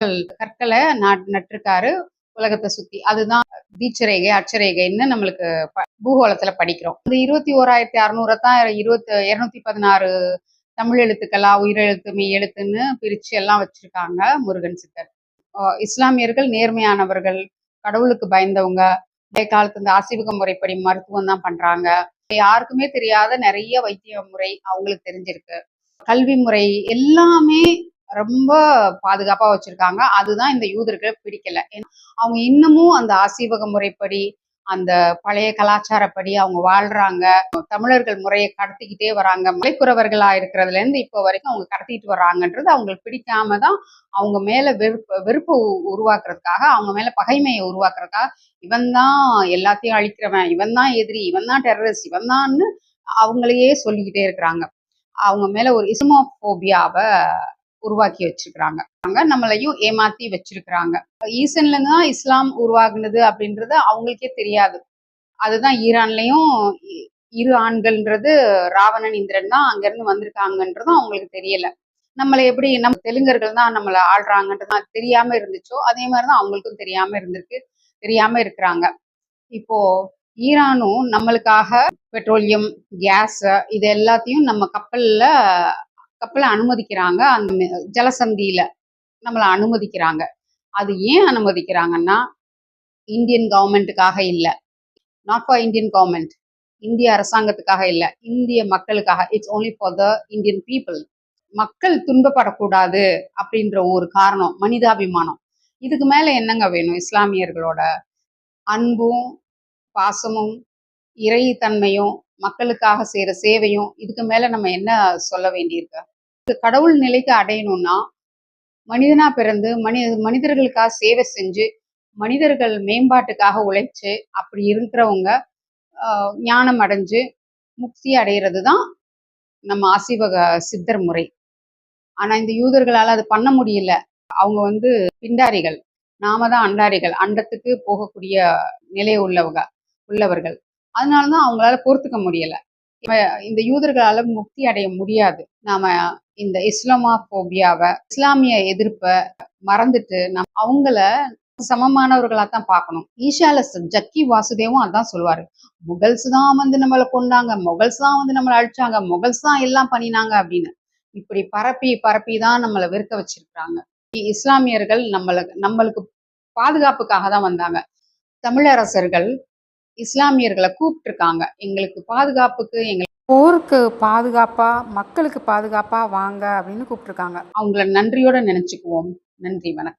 கற்களை நட்டிருக்காரு உலகத்தை சுத்தி. அதுதான் தீட்சரேகை அட்சரேகைன்னு நம்மளுக்கு பூகோளத்துல படிக்கிறோம். இந்த 21,600 தான் 216 தமிழ் எழுத்துக்களா உயிரெழுத்து மெய் எழுத்துன்னு பிரிச்சு எல்லாம் வச்சிருக்காங்க முருகன் சித்தர். இஸ்லாமியர்கள் நேர்மையானவர்கள், கடவுளுக்கு பயந்தவங்க, பழைய காலத்து இந்த ஆசீவக முறைப்படி மருத்துவம் தான் பண்றாங்க. யாருக்குமே தெரியாத நிறைய வைத்திய முறை அவங்களுக்கு தெரிஞ்சிருக்கு. கல்வி முறை எல்லாமே ரொம்ப பாதுகாப்பா வச்சிருக்காங்க. அதுதான் இந்த யூதர்களுக்கு பிடிக்கல. அவங்க இன்னமும் அந்த ஆசீவக முறைப்படி, அந்த பழைய கலாச்சாரப்படி அவங்க வாழ்றாங்க. தமிழர்கள் முறையை கடத்திக்கிட்டே வராங்க. மலைக்குறவர்களா இருக்கிறதுல இருந்து இப்போ வரைக்கும் அவங்க கடத்திட்டு வர்றாங்கன்றது அவங்களுக்கு பிடிக்காம தான் அவங்க மேல வெறுப்பை உருவாக்குறதுக்காக, அவங்க மேல பகைமையை உருவாக்குறதுக்காக, இவன் தான் எல்லாத்தையும் அழிக்கிறவன், இவன் தான் எதிரி, இவன் தான் டெரரிஸ்ட், இவன் தான்னு அவங்களையே சொல்லிக்கிட்டே இருக்கிறாங்க. அவங்க மேல ஒரு இஸ்லாமோபோபியாவை உருவாக்கி வச்சிருக்கிறாங்க. நம்மளையும் ஏமாத்தி வச்சிருக்கிறாங்க. ஈசன்ல இருந்து தான் இஸ்லாம் உருவாகுனது அப்படின்றது அவங்களுக்கே தெரியாது. அதுதான் ஈரான்லயும் இரு ஆண்கள்ன்றது ராவணன் இந்திரன் தான் அங்க இருந்து வந்திருக்காங்கன்றதும் அவங்களுக்கு தெரியல. நம்மளை எப்படி நம்ம தெலுங்கர்கள் தான் நம்மளை ஆள்றாங்கன்றது தெரியாம இருந்துச்சோ அதே மாதிரிதான் அவங்களுக்கும் தெரியாம இருக்கிறாங்க. இப்போ ஈரானும் நம்மளுக்காக பெட்ரோலியம், கேஸ் இது எல்லாத்தையும் நம்ம கப்பலை அனுமதிக்கிறாங்க. அந்த ஜலசந்தியில நம்மளை அனுமதிக்கிறாங்க. அது ஏன் அனுமதிக்கிறாங்கன்னா இந்தியன் கவர்மெண்ட்டுக்காக இல்லை, நாட் ஃபார் இந்தியன் கவர்மெண்ட், இந்திய அரசாங்கத்துக்காக இல்லை, இந்திய மக்களுக்காக. It's only for the Indian people. மக்கள் துன்பப்படக்கூடாது அப்படின்ற ஒரு காரணம், மனிதாபிமானம். இதுக்கு மேல என்னங்க வேணும்? இஸ்லாமியர்களோட அன்பும் பாசமும் இறைத்தன்மையும் மக்களுக்காக செய்யற சேவையும் இதுக்கு மேல நம்ம என்ன சொல்ல வேண்டியிருக்கு? கடவுள் நிலைக்கு அடையணும்னா மனிதனா பிறந்து மனிதர்களுக்காக சேவை செஞ்சு மனிதர்கள் மேம்பாட்டுக்காக உழைச்சு அப்படி இருக்கிறவங்க ஞானம் அடைஞ்சு முக்தி அடைகிறது தான் நம்ம ஆசீவக சித்தர் முறை. ஆனா இந்த யூதர்களால அது பண்ண முடியல. அவங்க பிண்டாரிகள், நாம தான் அண்டாரிகள், அண்டத்துக்கு போகக்கூடிய நிலை உள்ளவர்கள். அதனாலதான் அவங்களால பொறுத்துக்க முடியல. இந்த யூதர்களால முக்தி அடைய முடியாது. நாம இந்த இஸ்லாமோபோபியாவை, இஸ்லாமிய எதிர்ப்பை மறந்துட்டு அவங்கள சமமானவர்களா தான் பார்க்கணும். ஈஷால ஜக்கி வாசுதேவும் அதான் சொல்லுவாரு. முகல்ஸ் தான் நம்மளை கொண்டாங்க, முகல்ஸ் தான் நம்மளை அழிச்சாங்க, முகல்ஸ் தான் எல்லாம் பண்ணினாங்க அப்படின்னு. இப்படி பரப்பி தான் நம்மளை வெறுக்க வச்சிருக்காங்க. இஸ்லாமியர்கள் நம்மளுக்கு பாதுகாப்புக்காக தான் வந்தாங்க. தமிழரசர்கள் இஸ்லாமியர்களை கூப்பிட்டு இருக்காங்க, எங்களுக்கு பாதுகாப்புக்கு, போருக்கு பாதுகாப்பா, மக்களுக்கு பாதுகாப்பா வாங்க அப்படின்னு கூப்பிட்டுருக்காங்க. அவங்கள நன்றியோட நினைச்சுக்குவோம். நன்றி, வணக்கம்.